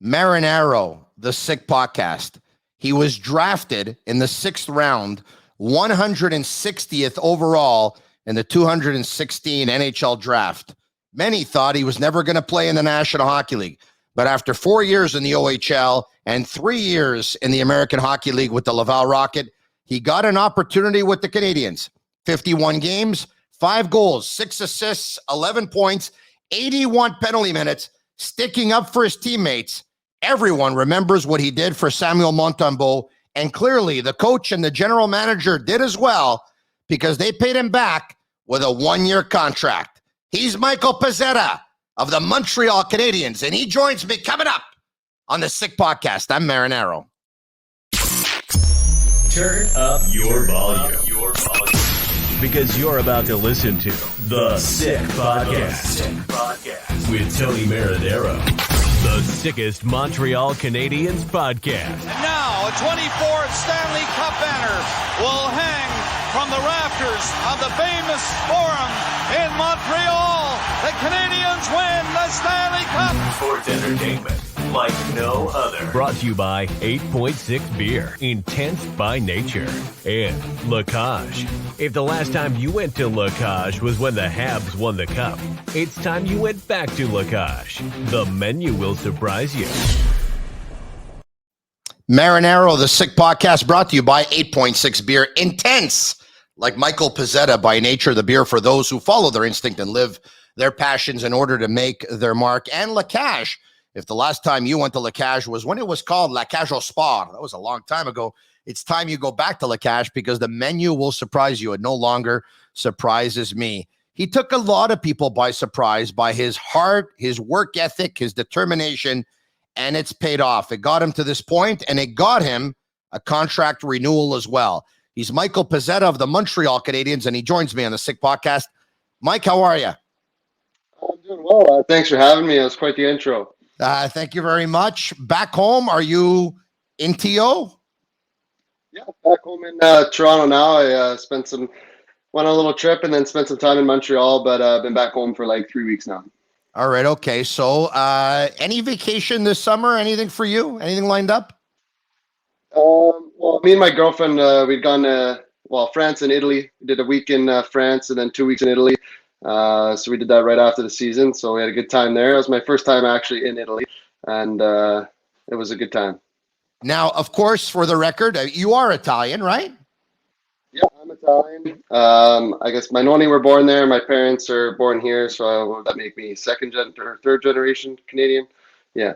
Marinaro, the Sick Podcast. He was drafted in the 6th round, 160th overall in the 216 NHL draft. Many thought he was never going to play in the National Hockey League. But after 4 years in the OHL and 3 years in the American Hockey League with the Laval Rocket, he got an opportunity with the Canadiens. 51 games, 5 goals, 6 assists, 11 points, 81 penalty minutes, sticking up for his teammates. Everyone remembers what he did for Samuel Montembeault, and clearly the coach and the general manager did as well because they paid him back with a 1-year contract. He's Michael Pezzetta of the Montreal Canadiens, and he joins me coming up on the Sick Podcast. I'm Marinaro. Turn up your volume. Because you're about to listen to The Sick Podcast with Tony Marinaro, the sickest Montreal Canadiens podcast. And now a 24th Stanley Cup banner will hang from the rafters of the famous Forum in Montreal. The Canadiens win the Stanley Cup. Sports entertainment like no other. Brought to you by 8.6 Beer, intense by nature, and La Cage. If the last time you went to La Cage was when the Habs won the Cup, it's time you went back to La Cage. The menu will surprise you. Marinaro, the Sick Podcast, brought to you by 8.6 Beer, intense like Michael Pezzetta by nature, the beer for those who follow their instinct and live their passions in order to make their mark. And La Cage. If the last time you went to La Cage was when it was called La Cage au Sport, that was a long time ago, it's time you go back to La Cage because the menu will surprise you. It no longer surprises me. He took a lot of people by surprise by his heart, his work ethic, his determination, and it's paid off. It got him to this point, and it got him a contract renewal as well. He's Michael Pezzetta of the Montreal Canadiens, and he joins me on the Sick Podcast. Mike, how are you? I'm doing well. Thanks for having me. That was quite the intro. Thank you very much. Back home, are you in TO? Yeah, back home in Toronto now. I went on a little trip and then spent some time in Montreal, but I've been back home for like 3 weeks now. All right, okay. So any vacation this summer? Anything for you? Anything lined up? Well, me and my girlfriend, we'd gone to, France and Italy. We did a week in France and then 2 weeks in Italy. So we did that right after the season. So we had a good time there. It was my first time actually in Italy, and it was a good time. Now, of course, for the record, you are Italian, right? Yeah, I'm Italian. I guess my nonni were born there. My parents are born here. So would that make me third generation Canadian? Yeah.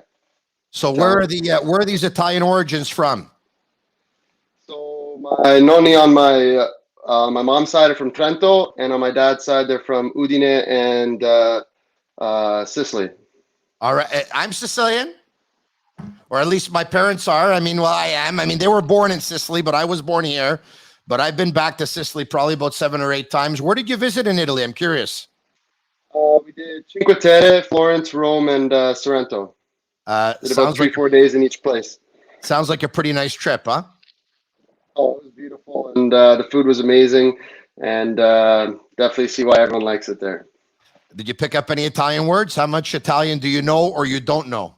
So where are these Italian origins from? So my nonni on my mom's side are from Trento, and on my dad's side, they're from Udine and Sicily. All right. I'm Sicilian, or at least my parents are. I am. They were born in Sicily, but I was born here. But I've been back to Sicily probably about 7 or 8 times. Where did you visit in Italy? I'm curious. We did Cinque Terre, Florence, Rome, and Sorrento. Did about 3-4 days in each place. Sounds like a pretty nice trip, huh? Oh, it was beautiful, and the food was amazing, and definitely see why everyone likes it there. Did you pick up any Italian words? How much Italian do you know or you don't know?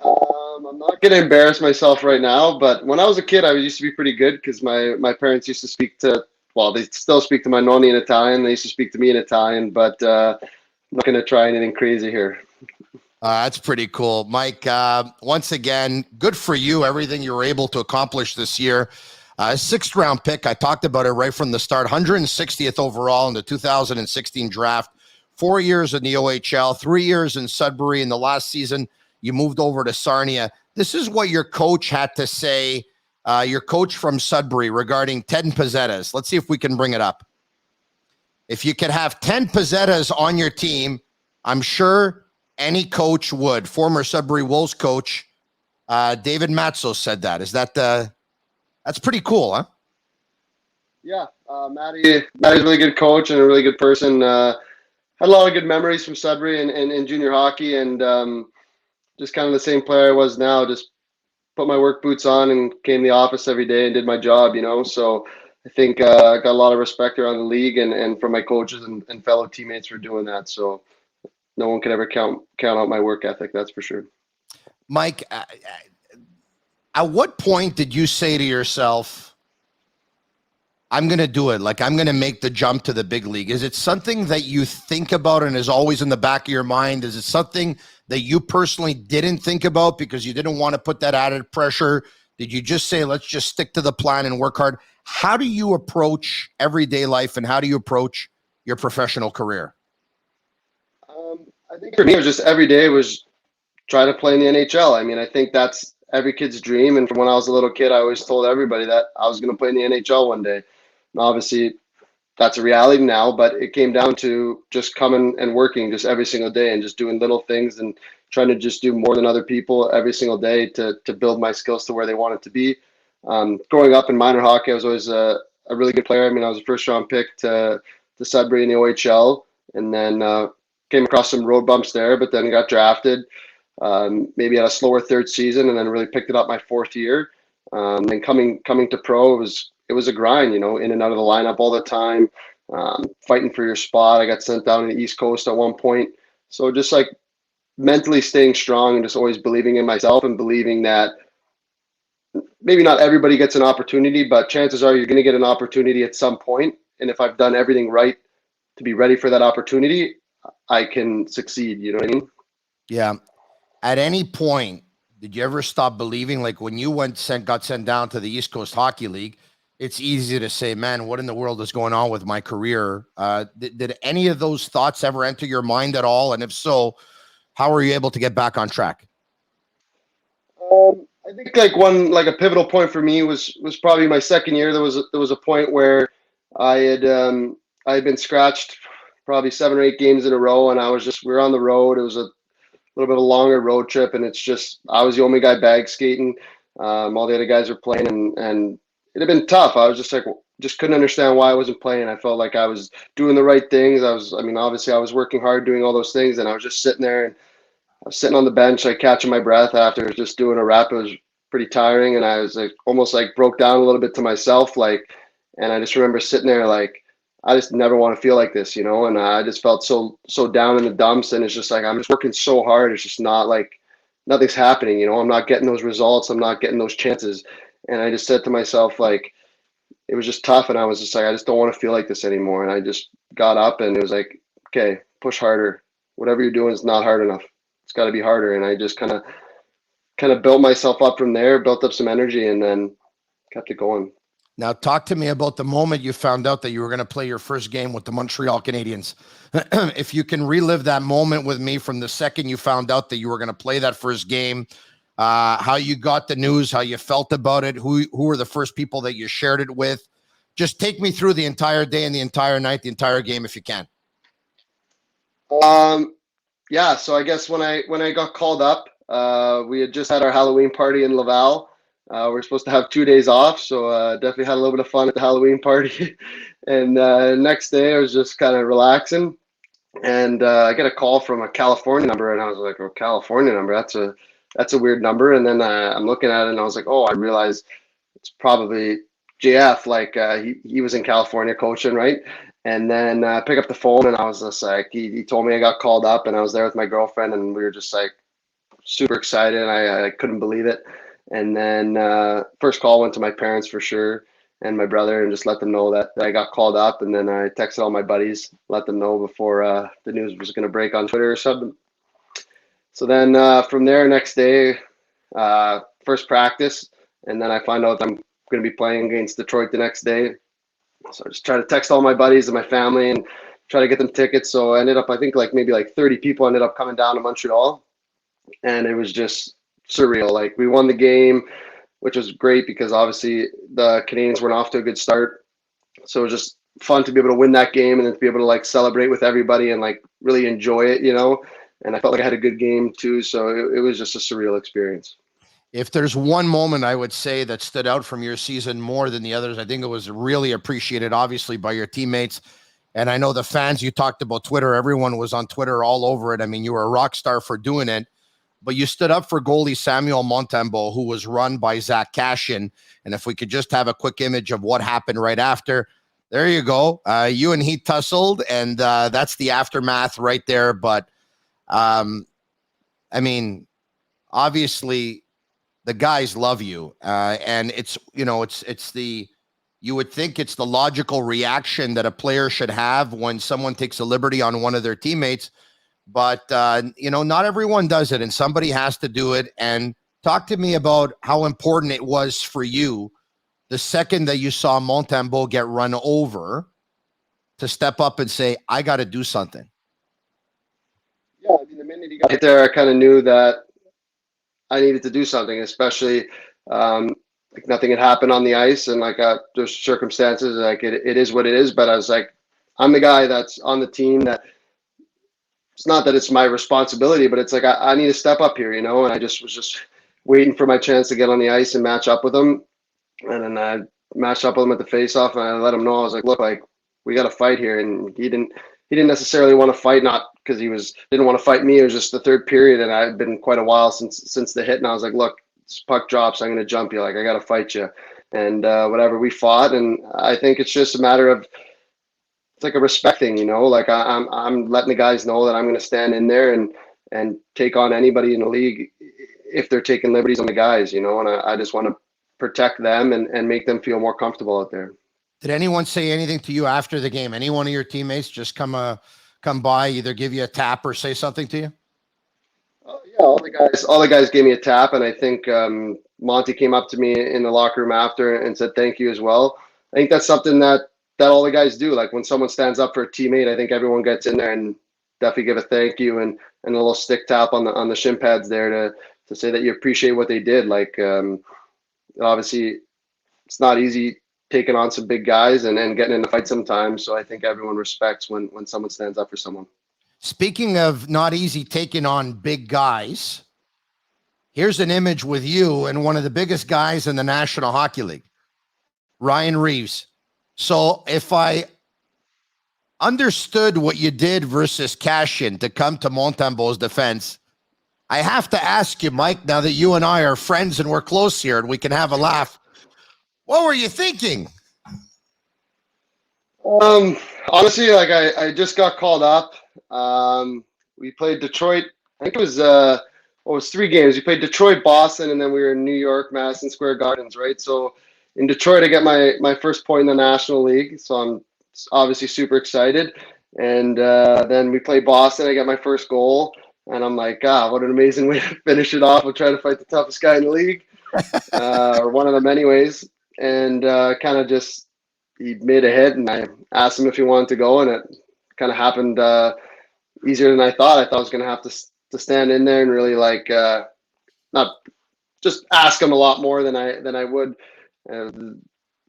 I'm not going to embarrass myself right now, but when I was a kid, I used to be pretty good because my parents used to speak to, they still speak to my nonni in Italian. They used to speak to me in Italian, but I'm not going to try anything crazy here. That's pretty cool. Mike, once again, good for you, everything you were able to accomplish this year. 6th round pick, I talked about it right from the start, 160th overall in the 2016 draft, 4 years in the OHL, 3 years in Sudbury. In the last season, you moved over to Sarnia. This is what your coach had to say, your coach from Sudbury, regarding 10 Pezzettas. Let's see if we can bring it up. If you could have 10 Pezzettas on your team, I'm sure any coach would. Former Sudbury Wolves coach David Matzo said that. That's pretty cool, huh? Yeah, Matty's a really good coach and a really good person. Had a lot of good memories from Sudbury and junior hockey, and just kind of the same player I was now. Just put my work boots on and came to the office every day and did my job, So I think I got a lot of respect around the league and from my coaches and fellow teammates for doing that. So no one can ever count out my work ethic, that's for sure. Mike, at what point did you say to yourself, I'm going to do it? Like, I'm going to make the jump to the big league. Is it something that you think about and is always in the back of your mind? Is it something that you personally didn't think about because you didn't want to put that added pressure? Did you just say, let's just stick to the plan and work hard? How do you approach everyday life and how do you approach your professional career? I think for me, it was just every day was try to play in the NHL. I mean, I think that's every kid's dream. And from when I was a little kid, I always told everybody that I was going to play in the NHL one day. And obviously, that's a reality now, but it came down to just coming and working just every single day and just doing little things and trying to just do more than other people every single day to build my skills to where they wanted to be. Growing up in minor hockey, I was always a really good player. I mean, I was a first-round pick to Sudbury in the OHL, and then came across some road bumps there, but then got drafted. Maybe had a slower third season, and then really picked it up my fourth year. Then coming to pro, it was a grind, you know, in and out of the lineup all the time, fighting for your spot. I got sent down to the East Coast at one point, so just like mentally staying strong and just always believing in myself and believing that maybe not everybody gets an opportunity, but chances are you're going to get an opportunity at some point. And if I've done everything right to be ready for that opportunity, I can succeed. You know what I mean? Yeah. At any point, did you ever stop believing? Like when you got sent down to the East Coast Hockey League, it's easy to say, man, what in the world is going on with my career? Did any of those thoughts ever enter your mind at all? And if so, how were you able to get back on track? I think like a pivotal point for me was probably my second year. There was a point where I had been scratched probably 7 or 8 games in a row, and we were on the road. It was a little bit of a longer road trip, and it's just I was the only guy bag skating. All the other guys were playing, and it had been tough. I was just couldn't understand why I wasn't playing. I felt like I was doing the right things. Obviously I was working hard doing all those things, and I was just sitting there, and I was sitting on the bench, like catching my breath after just doing a rep. It was pretty tiring, and I was like almost like broke down a little bit to myself, like, and I just remember sitting there like, I just never want to feel like this, you know, and I just felt so down in the dumps, and it's just like I'm just working so hard. It's just not like nothing's happening, you know. I'm not getting those results. I'm not getting those chances, and I just said to myself like, it was just tough, and I was just like, I just don't want to feel like this anymore. And I just got up, and it was like, okay, push harder. Whatever you're doing is not hard enough. It's got to be harder. And I just kind of built myself up from there, built up some energy, and then kept it going. Now, talk to me about the moment you found out that you were going to play your first game with the Montreal Canadiens. If you can relive that moment with me from the second you found out that you were going to play that first game, how you got the news, how you felt about it, who were the first people that you shared it with. Just take me through the entire day and the entire night, the entire game, if you can. Yeah, so I guess when I got called up, we had just had our Halloween party in Laval. We were supposed to have 2 days off, so definitely had a little bit of fun at the Halloween party. And next day, I was just kind of relaxing, and I get a call from a California number, and I was like, "Oh, California number? That's a weird number." And then I'm looking at it, and I was like, "Oh, I realized it's probably JF. Like he was in California coaching, right?" And then pick up the phone, and I was just like, he told me I got called up, and I was there with my girlfriend, and we were just like super excited, and I couldn't believe it. And then first call went to my parents for sure, and my brother, and just let them know that I got called up. And then I texted all my buddies, let them know before the news was going to break on Twitter or something. So then from there, next day, first practice, and then I find out I'm going to be playing against Detroit the next day. So I just try to text all my buddies and my family and try to get them tickets. So I ended up, I think maybe 30 people ended up coming down to Montreal, and it was just surreal. Like we won the game, which was great because obviously the Canadiens weren't off to a good start. So it was just fun to be able to win that game and then to be able to celebrate with everybody and really enjoy it, you know. And I felt like I had a good game too. So it was just a surreal experience. If there's one moment I would say that stood out from your season more than the others, I think it was really appreciated, obviously, by your teammates. And I know the fans, you talked about Twitter. Everyone was on Twitter all over it. I mean, you were a rock star for doing it. But you stood up for goalie Samuel Montembeault, who was run by Zach Cashin. And if we could just have a quick image of what happened right after. There you go. You and he tussled, and that's the aftermath right there. But, I mean, obviously the guys love you, and you would think it's the logical reaction that a player should have when someone takes a liberty on one of their teammates. But, not everyone does it, and somebody has to do it. And talk to me about how important it was for you the second that you saw Montembeault get run over to step up and say, I got to do something. Yeah, I mean, the minute he got there, I kind of knew that I needed to do something, especially like nothing had happened on the ice, and like there's circumstances, like it is what it is. But I was like, I'm the guy that's on the team that it's not that it's my responsibility, but it's like I need to step up here, and I was just waiting for my chance to get on the ice and match up with him. And then I matched up with him at the faceoff, and I let him know, I was like, look, like we got to fight here. And he didn't necessarily want to fight, not because he didn't want to fight me. It was just the third period, and I had been quite a while since the hit, and I was like, look, this puck drops, I'm going to jump you. Like, I got to fight you. And whatever, we fought, and I think it's just a matter of, it's like a respect thing, like I'm letting the guys know that I'm going to stand in there and take on anybody in the league if they're taking liberties on the guys, and I just want to protect them and make them feel more comfortable out there. Did anyone say anything to you after the game? Any one of your teammates just come by, either give you a tap or say something to you? Yeah, all the guys gave me a tap, and I think Monty came up to me in the locker room after and said thank you as well. I think that's something that all the guys do. Like when someone stands up for a teammate, I think everyone gets in there and definitely give a thank you and a little stick tap on the shin pads there to say that you appreciate what they did. Like obviously it's not easy taking on some big guys and getting in a fight sometimes. So I think everyone respects when someone stands up for someone. Speaking of not easy taking on big guys, here's an image with you and one of the biggest guys in the National Hockey League, Ryan Reeves. So if I understood what you did versus Cashin to come to Montembeault's defense, I have to ask you, Mike, now that you and I are friends and we're close here and we can have a laugh, what were you thinking? Honestly, like I just got called up. We played Detroit. I think it was 3 games. We played Detroit, Boston, and then we were in New York, Madison Square Gardens, right? So in Detroit, I get my first point in the National League. So I'm obviously super excited. And then we play Boston. I get my first goal. And I'm like, what an amazing way to finish it off. We'll try to fight the toughest guy in the league, or one of them anyways. And kind of just, he made a hit, and I asked him if he wanted to go, and it kind of happened easier than I thought. I thought I was going to have to stand in there and really not just ask him a lot more than I would.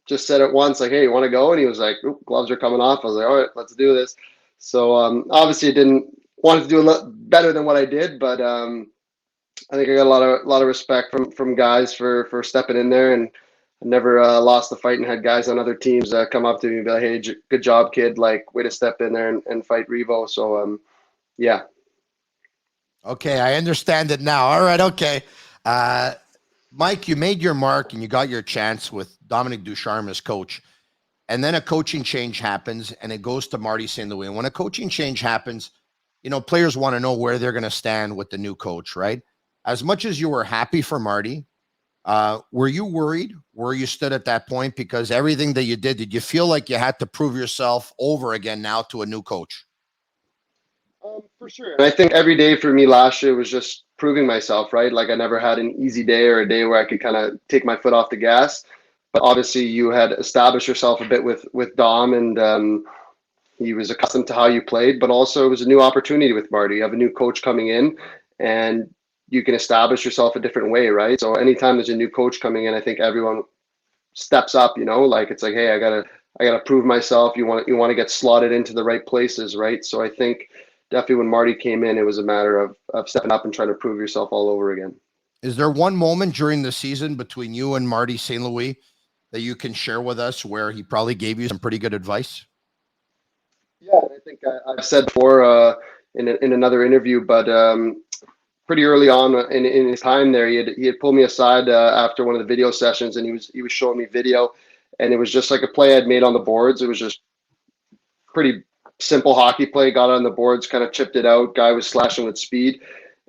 Just said it once, like, hey, you want to go? And he was like, gloves are coming off. I was like, all right, let's do this. So obviously I didn't want to do a lot better than what I did, but I think I got a lot of respect from guys for stepping in there, and I never lost the fight and had guys on other teams come up to me and be like, hey, good job, kid. Like, way to step in there and fight Revo. So, yeah. Okay, I understand it now. All right, okay. Mike, you made your mark and you got your chance with Dominic Ducharme as coach. And then a coaching change happens and it goes to Marty St. Louis. And when a coaching change happens, players want to know where they're going to stand with the new coach, right? As much as you were happy for Marty, were you worried where you stood at that point? Because everything that you did you feel like you had to prove yourself over again now to a new coach? For sure. And I think every day for me last year was just proving myself, right? Like I never had an easy day or a day where I could kind of take my foot off the gas. But obviously you had established yourself a bit with Dom, and he was accustomed to how you played, but also it was a new opportunity with Marty. You have a new coach coming in, and you can establish yourself a different way, right? So anytime there's a new coach coming in, I think everyone steps up, like it's like, hey, I gotta prove myself. You want to get slotted into the right places, right? So I think definitely when Marty came in, it was a matter of stepping up and trying to prove yourself all over again. Is there one moment during the season between you and Marty St. Louis that you can share with us where he probably gave you some pretty good advice? Yeah, I think I've said before in another interview, but pretty early on in his time there, he had pulled me aside after one of the video sessions, and he was showing me video, and it was just like a play I'd made on the boards. It was just pretty simple hockey play. Got on the boards, kind of chipped it out. Guy was slashing with speed,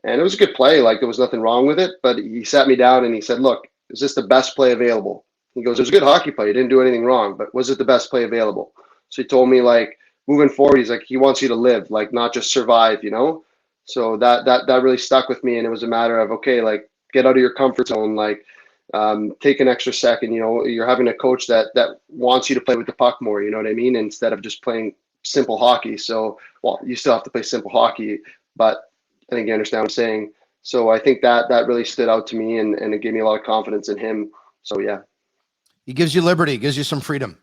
And it was a good play. Like, there was nothing wrong with it. But he sat me down and he said, look, is this the best play available? He goes, it was a good hockey play. You didn't do anything wrong. But was it the best play available? So he told me, like, moving forward, he's like, he wants you to live, like, not just survive, you know? So that really stuck with me. And it was a matter of, okay, like, get out of your comfort zone. Like, take an extra second. You know, you're having a coach that wants you to play with the puck more, you know what I mean? Instead of just playing simple hockey. So, well, you still have to play simple hockey, but I think you understand what I'm saying. So I think that really stood out to me, and it gave me a lot of confidence in him. So yeah. He gives you liberty, gives you some freedom.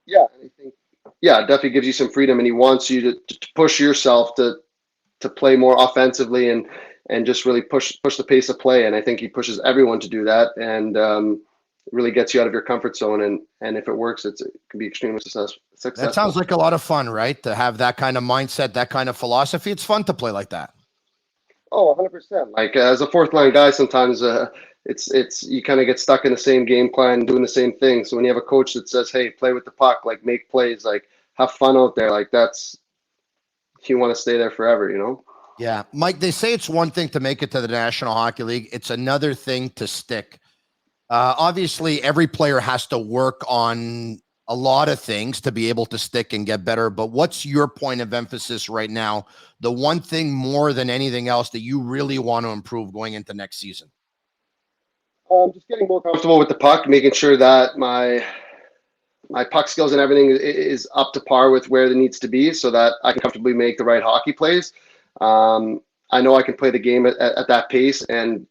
Yeah, I think, yeah, definitely gives you some freedom, and he wants you to push yourself to play more offensively and just really push the pace of play. And I think he pushes everyone to do that, and really gets you out of your comfort zone. And if it works, it can be extremely successful. That sounds like a lot of fun, right? To have that kind of mindset, that kind of philosophy. It's fun to play like that. Oh, 100%. Like, as a fourth line guy, sometimes it's you kind of get stuck in the same game plan, doing the same thing. So when you have a coach that says, hey, play with the puck, like, make plays, like, have fun out there, like, that's, you want to stay there forever, you know? Yeah. Mike, they say it's one thing to make it to the National Hockey League. It's another thing to stick. Obviously, every player has to work on a lot of things to be able to stick and get better. But what's your point of emphasis right now? The one thing more than anything else that you really want to improve going into next season? Just getting more comfortable with the puck, making sure that my puck skills and everything is up to par with where it needs to be, so that I can comfortably make the right hockey plays. I know I can play the game at that pace and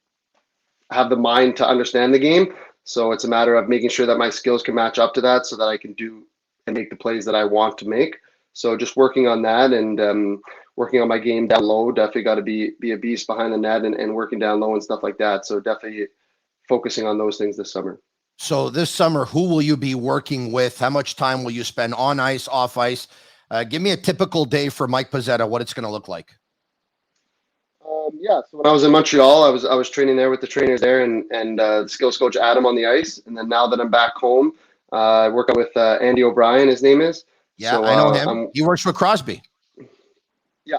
have the mind to understand the game. So it's a matter of making sure that my skills can match up to that, so that I can do and make the plays that I want to make. So just working on that, and working on my game down low. Definitely got to be a beast behind the net, and working down low and stuff like that. So definitely focusing on those things this summer. So this summer, who will you be working with? How much time will you spend on ice, off ice? Give me a typical day for Mike Pezzetta, what it's going to look like. Yeah, so when I was in Montreal, I was training there with the trainers there, and the skills coach Adam on the ice. And then now that I'm back home, I work out with Andy O'Brien, his name is. Yeah, so, I know him. He works with Crosby. Yeah,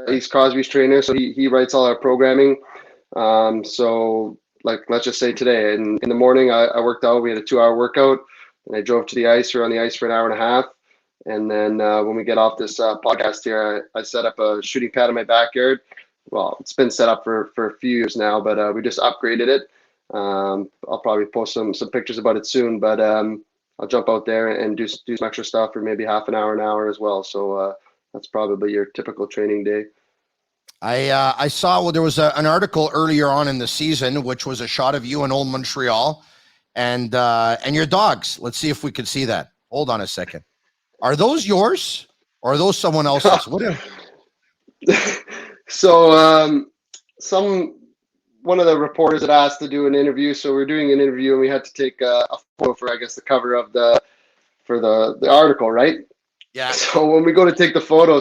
he's Crosby's trainer, so he writes all our programming. So, like, let's just say today, in the morning, I worked out. We had a 2-hour workout, and I drove to the ice. We're on the ice for an hour and a half. And then when we get off this podcast here, I set up a shooting pad in my backyard. Well, it's been set up for a few years now, but we just upgraded it. I'll probably post some pictures about it soon, but I'll jump out there and do some extra stuff for maybe half an hour as well. So that's probably your typical training day. I saw there was an article earlier on in the season, which was a shot of you in Old Montreal and your dogs. Let's see if we could see that. Hold on a second. Are those yours or are those someone else's? So one of the reporters had asked to do an interview, so we're doing an interview, and we had to take a photo for, I guess, the cover of the article, right? Yeah. So when we go to take the photo,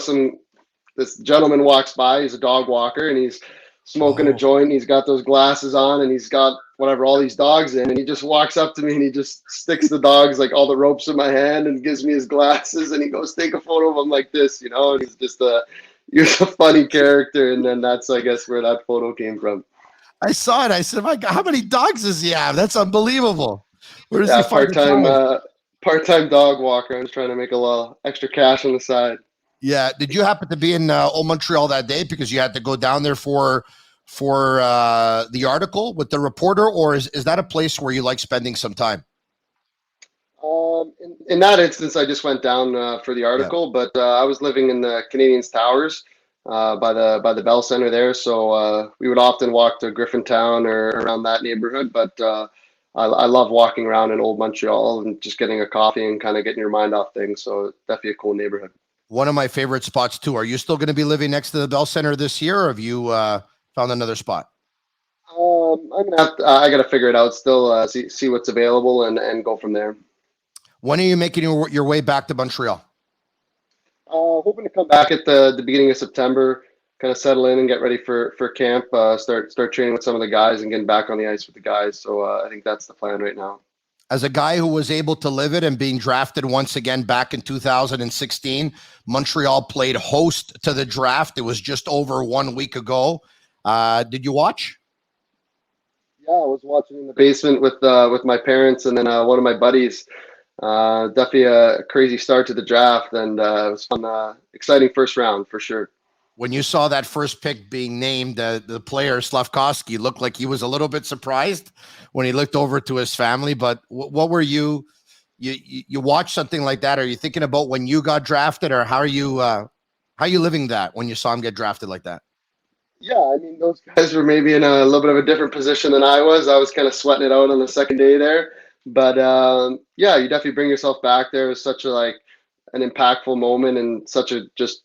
this gentleman walks by. He's a dog walker, and he's smoking a joint, and he's got those glasses on, and he's got whatever, all these dogs in, and he just walks up to me, and he just sticks the dogs, like, all the ropes in my hand, and gives me his glasses, and he goes, take a photo of him like this, you know, and he's just you're a funny character. And then that's, I guess, where that photo came from. I saw it. I said, my God, how many dogs does he have? That's unbelievable. Where does he find part-time dog walker. I'm just trying to make a little extra cash on the side. Yeah. Did you happen to be in Old Montreal that day because you had to go down there for the article with the reporter, or is that a place where you like spending some time? In that instance, I just went down for the article, but I was living in the Canadiens Towers by the Bell Center there, so we would often walk to Griffintown or around that neighborhood. But I love walking around in Old Montreal and just getting a coffee and kind of getting your mind off things. So definitely a cool neighborhood. One of my favorite spots too. Are you still going to be living next to the Bell Center this year, or have you found another spot? I got to figure it out still. See what's available and go from there. When are you making your way back to Montreal? Hoping to come back at the beginning of September, kind of settle in and get ready for camp, start training with some of the guys and getting back on the ice with the guys. So I think that's the plan right now. As a guy who was able to live it and being drafted once again back in 2016, Montreal played host to the draft. It was just over 1 week ago. Did you watch? Yeah, I was watching in the basement with my parents and then one of my buddies. Definitely a crazy start to the draft, and it was fun, exciting first round for sure. When you saw that first pick being named, the player Slavkovsky looked like he was a little bit surprised when he looked over to his family. But what were you watched something like that? Are you thinking about when you got drafted, or how are you living that when you saw him get drafted like that? Yeah, I mean, those guys were maybe in a little bit of a different position than I was. I was kind of sweating it out on the second day there. But yeah, you definitely bring yourself back there. It was such an impactful moment and such a just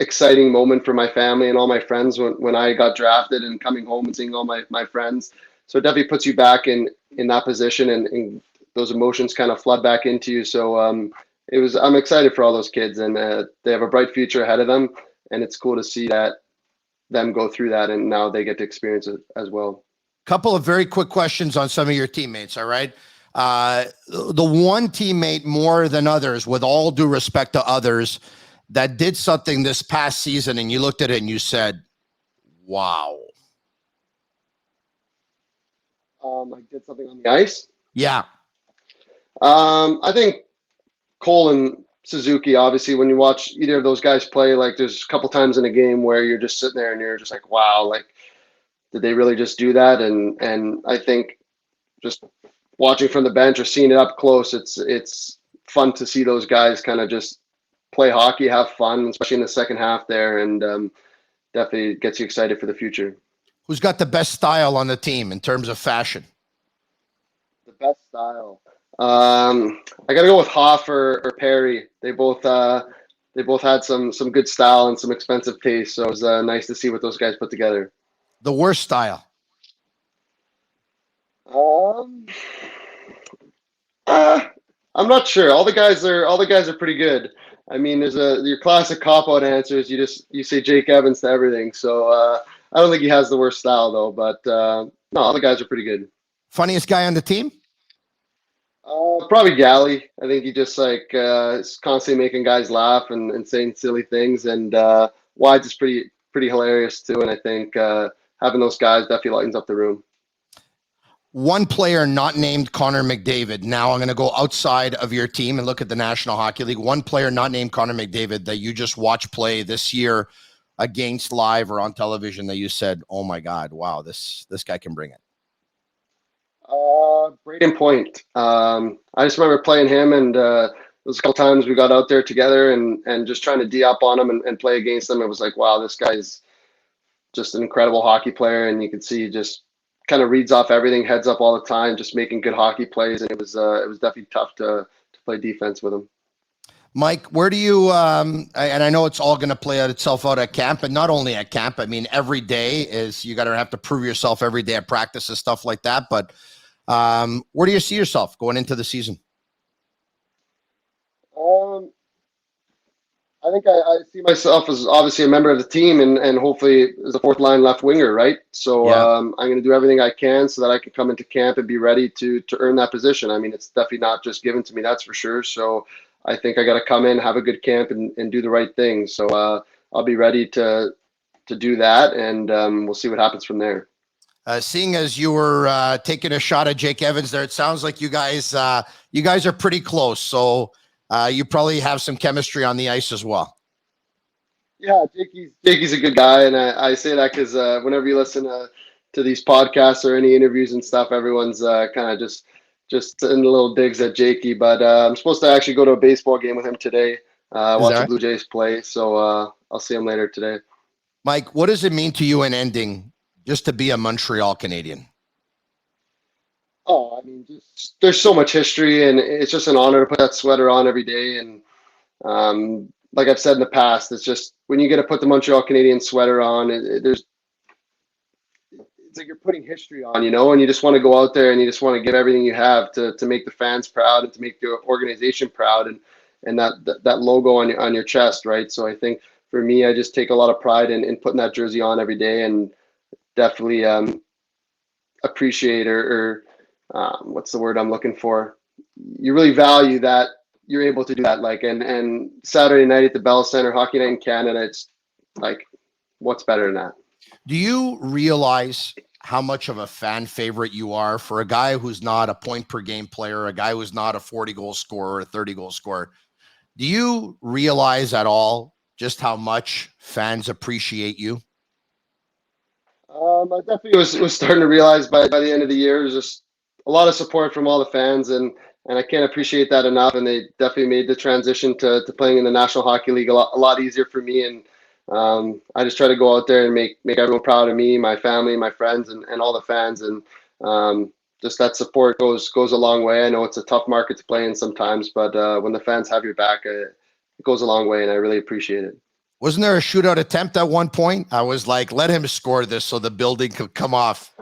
exciting moment for my family and all my friends when I got drafted and coming home and seeing all my friends. So it definitely puts you back in that position, and those emotions kind of flood back into you. So I'm excited for all those kids, and they have a bright future ahead of them. And it's cool to see them go through that, and now they get to experience it as well. Couple of very quick questions on some of your teammates. All right. The one teammate more than others, with all due respect to others, that did something this past season and you looked at it and you said, wow. I did something on the ice. Yeah. I think Cole and Suzuki, obviously, when you watch either of those guys play, like there's a couple times in a game where you're just sitting there and you're just like, wow, like, did they really just do that? And I think just watching from the bench or seeing it up close, it's fun to see those guys kind of just play hockey, have fun, especially in the second half there, and definitely gets you excited for the future. Who's got the best style on the team in terms of fashion? The best style. I got to go with Hoff or Perry. They both had some good style and some expensive taste. So it was nice to see what those guys put together. The worst style. I'm not sure. All the guys are pretty good. I mean, there's your classic cop-out answers. You say Jake Evans to everything. So I don't think he has the worst style though. But no, all the guys are pretty good. Funniest guy on the team? Probably Gally. I think he just is constantly making guys laugh and saying silly things. And Wides is pretty hilarious too. And I think having those guys definitely lightens up the room. One player not named Connor McDavid. Now I'm going to go outside of your team and look at the National Hockey League. One player not named Connor McDavid that you just watched play this year against live or on television that you said, oh my God, wow, this guy can bring it. Braden Point. I just remember playing him, and there was a couple times we got out there together and just trying to D up on him and play against him. It was like, wow, this guy's just an incredible hockey player, and you could see he just kind of reads off everything, heads up all the time, just making good hockey plays, and it was definitely tough to play defense with him. Mike, where do you and I know it's all going to play itself out at camp, but not only at camp. I mean, every day is you got to have to prove yourself every day at practice and stuff like that. But where do you see yourself going into the season? I think I see myself as obviously a member of the team and hopefully as a fourth line left winger, right? So yeah. I'm going to do everything I can so that I can come into camp and be ready to earn that position. I mean, it's definitely not just given to me, that's for sure. So I think I got to come in, have a good camp, and do the right thing. So I'll be ready to do that, and we'll see what happens from there. Seeing as you were taking a shot at Jake Evans there, it sounds like you guys are pretty close. So you probably have some chemistry on the ice as well. Yeah, Jakey's a good guy, and I say that because whenever you listen to these podcasts or any interviews and stuff, everyone's kind of just in little digs at Jakey. But I'm supposed to actually go to a baseball game with him today, watch the Blue Jays play. So I'll see him later today. Mike, what does it mean to you in ending just to be a Montreal Canadian? Oh, I mean, there's so much history, and it's just an honor to put that sweater on every day. And like I've said in the past, it's just when you get to put the Montreal Canadian sweater on, it's like you're putting history on, and you just want to go out there and you just want to give everything you have to make the fans proud and to make the organization proud and that logo on your chest, right? So I think for me, I just take a lot of pride in putting that jersey on every day, and definitely appreciate or what's the word I'm looking for? You really value that you're able to do that. Like, and Saturday night at the Bell Center, Hockey Night in Canada, it's like, what's better than that? Do you realize how much of a fan favorite you are for a guy who's not a point per game player, a guy who's not a 40 goal scorer, a 30 goal scorer? Do you realize at all just how much fans appreciate you? I definitely was starting to realize by the end of the year, there's just a lot of support from all the fans, and I can't appreciate that enough. And they definitely made the transition to playing in the National Hockey League a lot easier for me. And I just try to go out there and make everyone proud of me, my family, my friends, and all the fans. And just that support goes a long way. I know it's a tough market to play in sometimes, but when the fans have your back, it goes a long way, and I really appreciate it. Wasn't there a shootout attempt at one point? I was like, let him score this so the building could come off.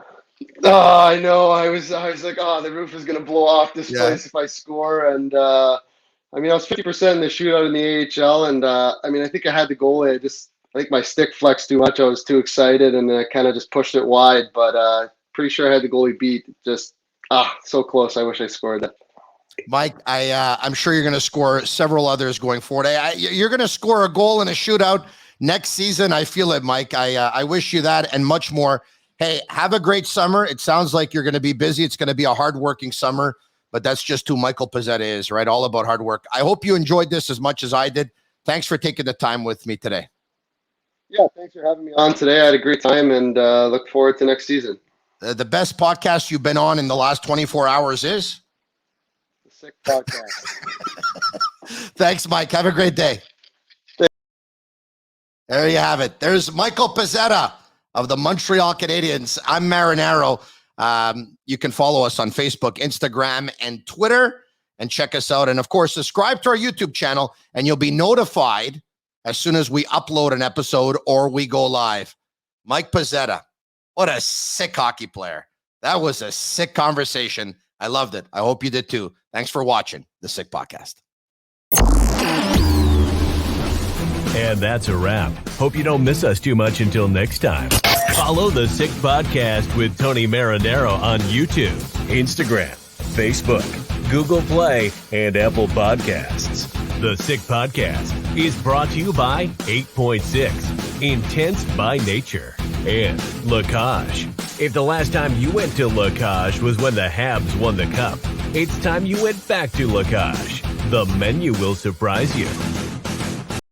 Oh, I know. I was like, oh, the roof is going to blow off this place if I score. And I was 50% in the shootout in the AHL. And I think I had the goalie. I think my stick flexed too much. I was too excited, and I kind of just pushed it wide. But pretty sure I had the goalie beat. Just, so close. I wish I scored that. Mike, I'm sure you're going to score several others going forward. You're going to score a goal in a shootout next season. I feel it, Mike. I wish you that and much more. Hey, have a great summer. It sounds like you're going to be busy. It's going to be a hardworking summer, but that's just who Michael Pezzetta is, right? All about hard work. I hope you enjoyed this as much as I did. Thanks for taking the time with me today. Yeah, thanks for having me on today. I had a great time, and look forward to next season. The best podcast you've been on in the last 24 hours is? Sick podcast. Thanks, Mike. Have a great day. There you have it. There's Michael Pezzetta of the Montreal Canadiens. I'm Marinaro. You can follow us on Facebook, Instagram, and Twitter, and check us out. And of course, subscribe to our YouTube channel, and you'll be notified as soon as we upload an episode or we go live. Mike Pezzetta, what a sick hockey player. That was a sick conversation. I loved it. I hope you did too. Thanks for watching the Sick Podcast. And that's a wrap. Hope you don't miss us too much until next time. Follow the Sick Podcast with Tony Marinaro on YouTube, Instagram, Facebook, Google Play, and Apple Podcasts. The Sick Podcast is brought to you by 8.6, Intense by Nature, and La Cage. If the last time you went to La Cage was when the Habs won the cup, it's time you went back to La Cage. The menu will surprise you.